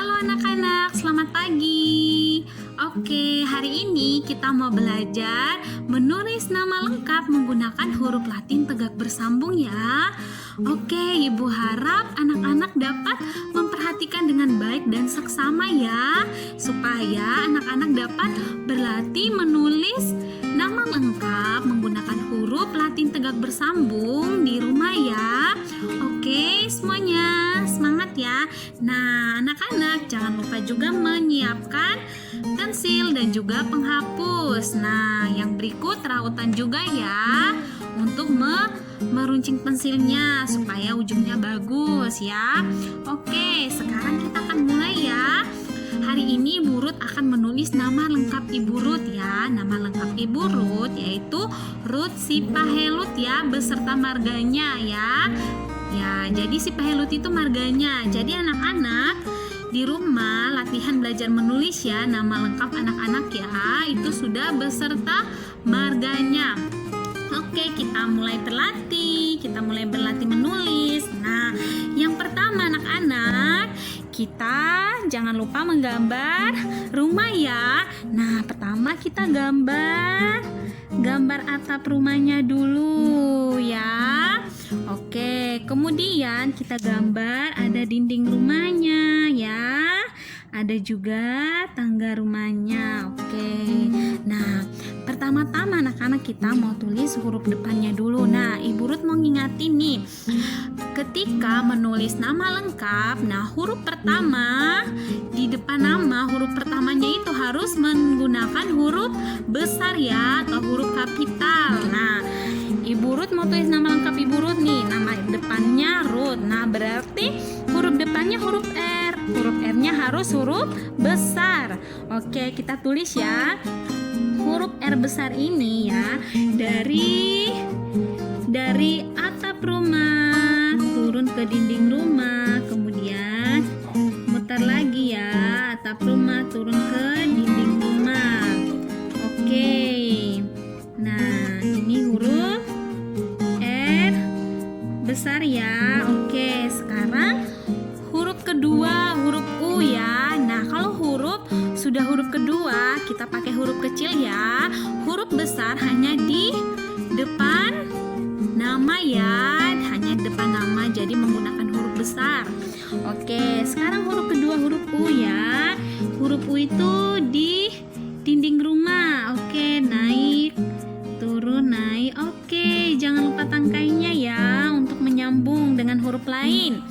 Halo anak-anak, selamat pagi. Oke, hari ini kita mau belajar menulis nama lengkap menggunakan huruf Latin tegak bersambung ya. Oke, Ibu harap anak-anak dapat memperhatikan dengan baik dan seksama ya, supaya anak-anak dapat berlatih menulis nama lengkap menggunakan huruf Latin tegak bersambung di rumah ya. Oke, semuanya semangat ya. Nah, anak-anak jangan lupa juga menyiapkan pensil dan juga penghapus. Nah, yang berikut rautan juga ya untuk meruncing pensilnya supaya ujungnya bagus ya. Oke, sekarang kita akan mulai ya. Hari ini Ibu Ruth akan menulis nama lengkap Ibu Ruth ya. Nama lengkap Ibu Ruth yaitu Ruth Sipahelut ya, beserta marganya ya. Ya, jadi Sipahelut itu marganya. Jadi anak-anak di rumah latihan belajar menulis ya, nama lengkap anak-anak ya, itu sudah beserta marganya. Oke, kita mulai berlatih. Kita mulai berlatih menulis. Nah, yang pertama anak-anak, kita jangan lupa menggambar rumah ya. Nah, pertama kita gambar atap rumahnya dulu ya. Oke, kemudian kita gambar ada dinding rumahnya ya. Ada juga tangga rumahnya. Oke. Nah, pertama-tama anak-anak kita mau tulis huruf depannya dulu. Nah, Ibu Ruth mau ngingatin nih. Ketika menulis nama lengkap, nah huruf pertama di depan nama, huruf pertamanya itu harus menggunakan huruf besar ya, atau huruf kapital. Nah, Ibu Ruth mau tulis nama lengkap Ibu Ruth nih. Nama depannya Ruth. Nah, berarti huruf depannya huruf R. Huruf R-nya harus huruf besar. Oke, kita tulis ya. Huruf R besar ini ya, dari atap rumah turun ke dinding rumah, kemudian muter lagi ya, atap rumah turun ke dinding rumah. Oke. Nah, ini huruf R besar ya. Oke, sekarang huruf kedua, huruf U ya. Nah, kalau sudah huruf kedua, kita pakai huruf kecil ya. Huruf besar hanya di depan nama ya, hanya depan nama, jadi menggunakan huruf besar. Oke, sekarang huruf kedua, huruf U ya. Huruf U itu di dinding rumah. Oke, naik, turun, naik. Oke, jangan lupa tangkainya ya untuk menyambung dengan huruf lain.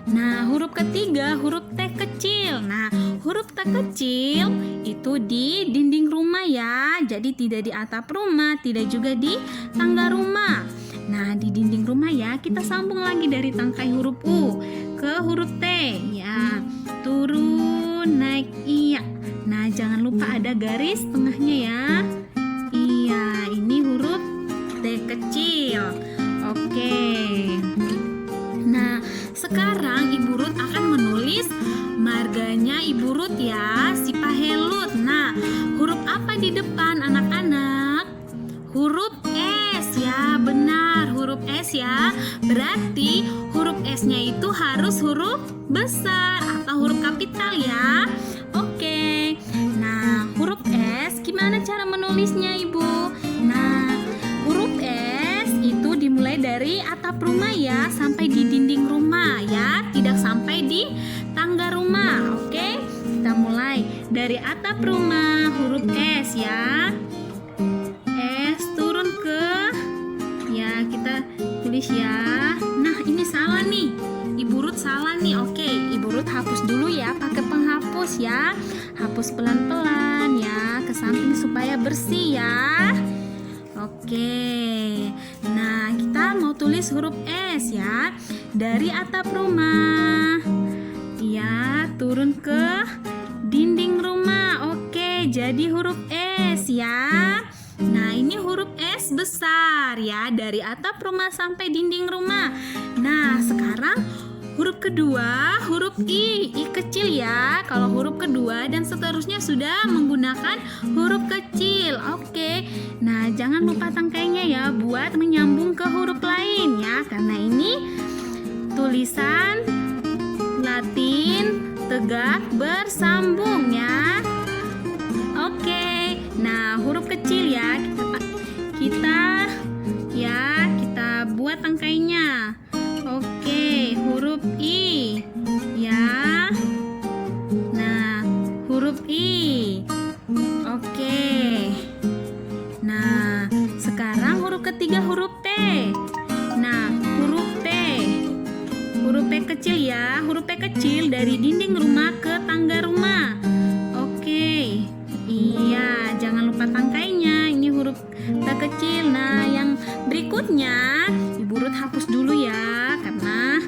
Nah, huruf ketiga, huruf T kecil. Nah, huruf T kecil itu di dinding rumah ya. Jadi tidak di atap rumah, tidak juga di tangga rumah. Nah, di dinding rumah ya, kita sambung lagi dari tangkai huruf U ke huruf T ya. Turun, naik, iya. Nah, jangan lupa ada garis tengahnya ya. Iya, ini huruf T kecil. Oke. Nah, sekarang Ibu Ruth akan menulis marganya Ibu Ruth ya, Sipahelut. Nah, huruf apa di depan anak-anak? Huruf S ya, benar, huruf S ya. Berarti huruf S-nya itu harus huruf besar atau huruf kapital ya. Oke. Nah, huruf S gimana cara menulisnya Ibu? Nah, huruf S itu dimulai dari atap rumah ya, sampai di dinding rumah ya, tidak sampai di tangga rumah. Oke, kita mulai dari atap rumah, huruf S ya. S turun ke, ya kita tulis ya. Nah, ini salah nih, Ibu Ruth salah nih. Oke, Ibu Ruth hapus dulu ya pakai penghapus ya. Hapus pelan-pelan ya ke samping supaya bersih ya. Oke, nah kita mau tulis huruf S ya, dari atap rumah ya, turun ke dinding rumah. Oke, jadi huruf S ya. Nah, ini huruf S besar ya, dari atap rumah sampai dinding rumah. Nah, sekarang huruf kedua, huruf I kecil ya. Kalau huruf kedua dan seterusnya sudah menggunakan huruf kecil. Oke. Nah, jangan lupa tangkainya ya buat menyambung ke huruf lain ya. Karena ini tulisan Latin tegak bersambung ya. Oke, nah huruf kecil ya kita buat tangkainya. Oke, huruf I ya. Nah, huruf I. Oke. Nah, sekarang huruf ketiga huruf P. Nah, huruf P. Huruf P kecil ya. Huruf P kecil dari dinding rumah ke tangga rumah. Oke. Iya, jangan lupa tangkainya. Ini huruf P kecil. Nah, yang berikutnya Ibu Ruth hapus dulu ya karena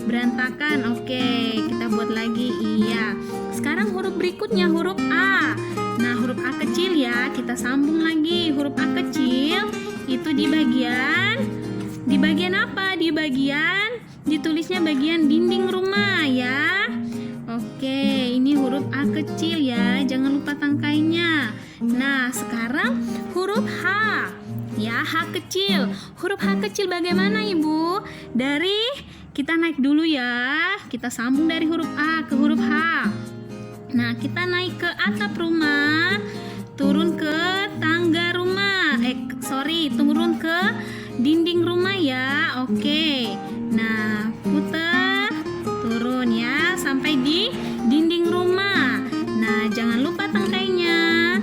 berantakan. Oke, kita buat lagi. Iya. Sekarang huruf berikutnya huruf A. Nah, huruf A kecil ya, kita sambung lagi. Huruf A kecil itu di bagian apa? Di bagian ditulisnya bagian dinding rumah ya. Oke, ini huruf A kecil ya, jangan lupa tangkainya. Nah, sekarang huruf H. Ya, H kecil. Huruf H kecil bagaimana, Ibu? Kita naik dulu ya. Kita sambung dari huruf A ke huruf H. Nah, kita naik ke atap rumah, turun ke tangga rumah. Turun ke dinding rumah ya. Oke. Nah, putar, turun ya sampai di dinding rumah. Nah, jangan lupa tangkainya.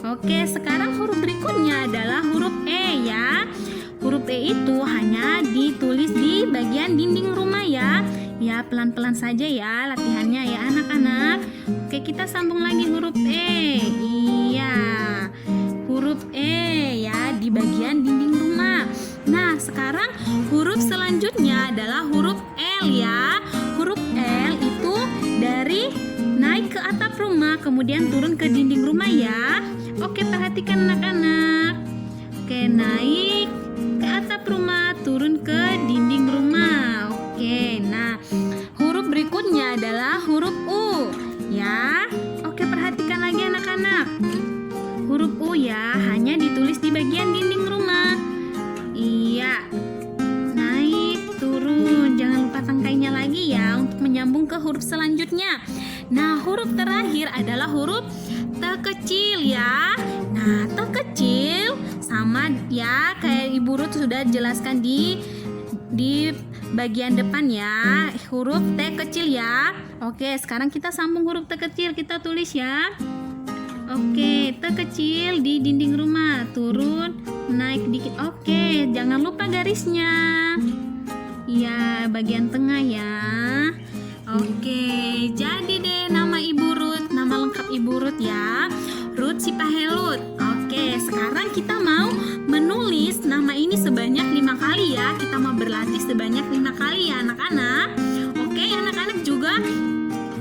Oke, sekarang huruf berikutnya adalah huruf E ya. Huruf E itu hanya ditulis di bagian dinding rumah ya. Ya, pelan-pelan saja ya latihannya ya anak-anak. Oke, kita sambung lagi huruf E. Iya. Huruf E ya di bagian dinding rumah. Nah, sekarang huruf selanjutnya adalah huruf L ya. Huruf L itu dari naik ke atap rumah kemudian turun ke dinding rumah ya. Oke, perhatikan anak-anak. Oke, naik ke atap rumah, turun ke dinding rumah. Oke, nah huruf berikutnya adalah huruf U ya. Oke, perhatikan lagi anak-anak. Huruf U ya, hanya ditulis di bagian dinding rumah. Iya. Naik, turun. Jangan lupa tangkainya lagi ya untuk menyambung ke huruf selanjutnya. Nah, huruf terakhir adalah huruf T kecil ya. Nah, T kecil sama ya kayak Ibu Ruth sudah jelaskan di bagian depan ya. Huruf T kecil ya. Oke, sekarang kita sambung huruf T kecil, kita tulis ya. Oke, T kecil di dinding rumah, turun, naik dikit. Oke, jangan lupa garisnya. Ya, bagian tengah ya. Oke, jadi deh nama Ibu Ruth, nama lengkap Ibu Ruth ya. Ruth Sipahelut. Oke, sekarang kita mau menulis nama ini sebanyak 5 kali ya. Kita mau berlatih sebanyak 5 kali ya anak-anak. Oke, anak-anak juga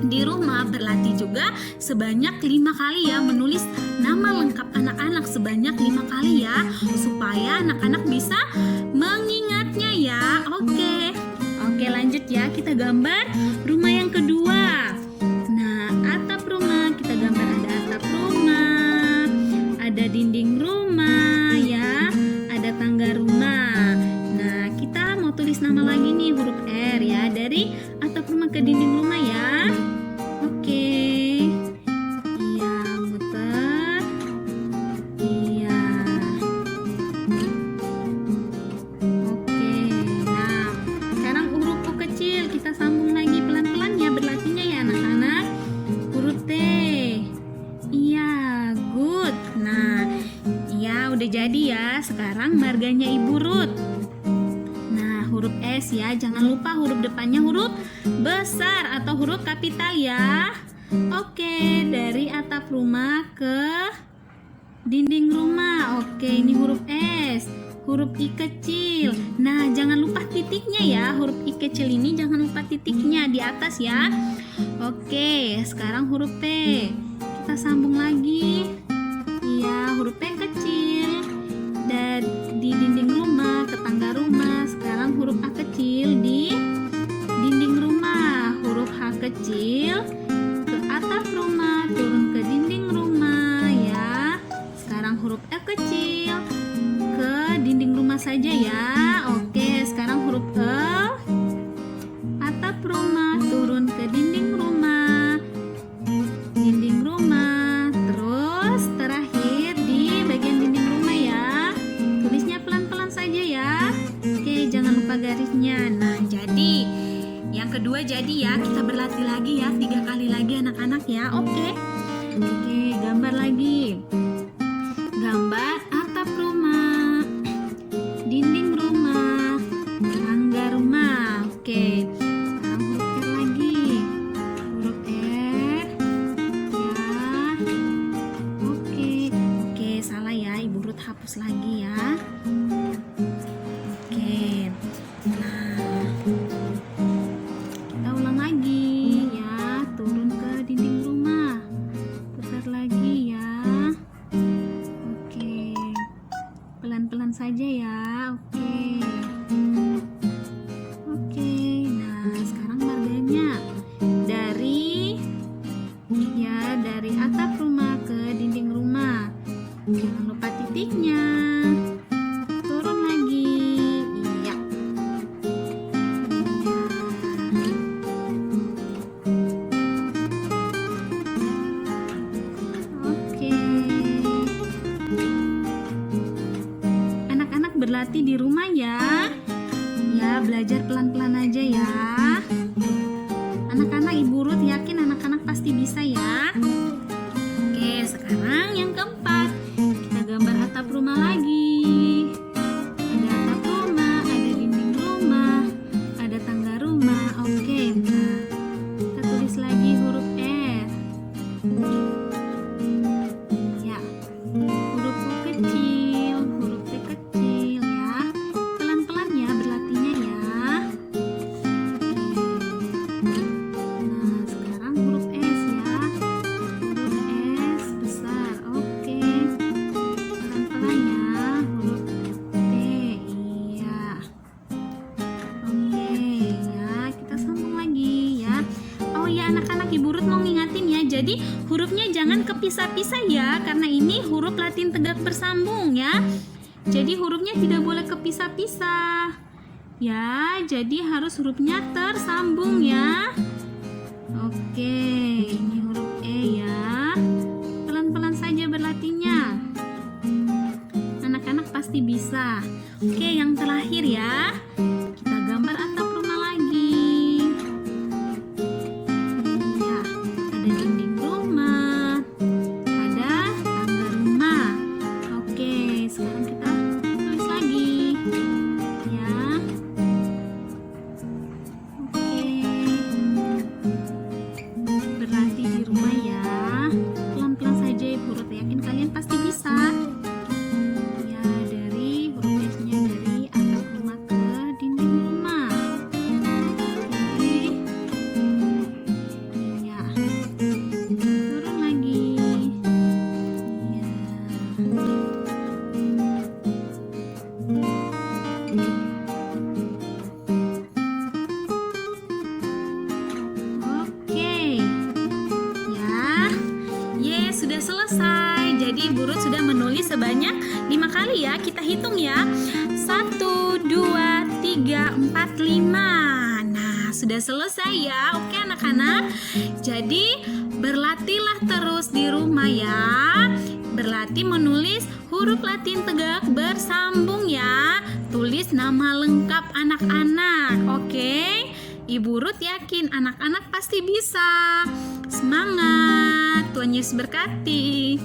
di rumah berlatih juga sebanyak 5 kali ya, menulis nama lengkap anak-anak sebanyak 5 kali ya, supaya anak-anak bisa mengingatnya ya. Oke, lanjut ya, kita gambar rumah yang kedua. Nah, atap rumah, kita gambar ada atap rumah, ada dinding rumah ya, ada tangga rumah. Nah, kita mau tulis nama lagi nih, huruf R ya, dari atap rumah ke dinding rumah ya. Oke. Iya, muter. Iya. Oke. Nah, sekarang huruf U kecil kita sambung lagi pelan-pelan ya berlatihnya ya anak-anak. Huruf T. Iya, good. Nah, iya udah jadi ya. Sekarang marganya Ibu Ruth. Huruf S ya, jangan lupa huruf depannya huruf besar atau huruf kapital ya. Oke, dari atap rumah ke dinding rumah. Oke, ini huruf S. Huruf I kecil. Nah, jangan lupa titiknya ya. Huruf I kecil ini jangan lupa titiknya di atas ya. Oke, sekarang huruf P. Kita sambung lagi. Iya, huruf P kecil. Dan di dinding rumah ke tangga rumah. Sekarang huruf A kecil di dinding rumah. Huruf H kecil ke atap rumah, turun ke dinding rumah ya. Sekarang huruf F kecil ke dinding rumah saja ya. Oke, sekarang huruf E, atap rumah, turun ke dinding rumah. tanpa garisnya. Nah, jadi yang kedua jadi ya, kita berlatih lagi ya 3 kali lagi anak-anak ya. Oke, gambar lagi. Gambar atap rumah, dinding rumah, tangga rumah. Oke, sekarang huruf R lagi. Huruf R ya. Oke, salah ya, Ibu Ruth hapus lagi ya. Oke, nah kita ulang lagi ya, turun ke dinding rumah, putar lagi ya. Oke, pelan-pelan saja ya. Oke, nah sekarang marganya dari atap rumah ke dinding rumah, jangan lupa titiknya. Turun lagi, iya. Oke, anak-anak berlatih di rumah ya. Ya, belajar pelan-pelan aja ya. Anak-anak, Ibu Ruth yakin anak-anak pasti bisa ya. Oke, sekarang yang keempat, kita gambar atap rumah lagi. Ada atap rumah, ada dinding rumah, ada tangga rumah. Oke, nah kita tulis lagi huruf R. Ya, huruf U kecil, huruf T kecil ya. Pelan-pelan ya berlatihnya ya. Nah, sekarang huruf S ya. Huruf S besar. Oke. Pelan-pelan ya. Huruf T. Iya. Oke ya, kita sambung lagi ya. Oh ya anak-anak, Ibu Ruth mau ngingatin ya. Jadi hurufnya jangan kepisah-pisah ya, karena ini huruf Latin tegak bersambung ya. Jadi hurufnya tidak boleh kepisah-pisah. Ya, jadi harus hurufnya tersambung ya. Oke, ini huruf E ya. Pelan-pelan saja berlatihnya. Anak-anak pasti bisa. Oke, yang terakhir ya. Kita gambar atap rumah lagi. Ya, ada dinding rumah, ada tangga rumah. Oke, sekarang kita tulis lagi. Ya. Oke. Berlatih di rumah ya. Pelan-pelan saja Ibu Ruth, yakin kalian pasti bisa. Ya, dari huruf S-nya dari atap rumah ke dinding rumah. Oke. Iya. Turun lagi. Iya. Oke. Ya. Sudah selesai. Jadi Ibu Ruth sudah menulis sebanyak 5 kali ya. Kita hitung ya. 1, 2, 3, 4, 5. Nah, sudah selesai ya. Oke anak-anak. Jadi berlatihlah terus di rumah ya. Berlatih menulis huruf Latin tegak bersambung ya. Tulis nama lengkap anak-anak. Oke. Ibu Ruth yakin anak-anak pasti bisa. Semangat. Tuhan Yesus berkati.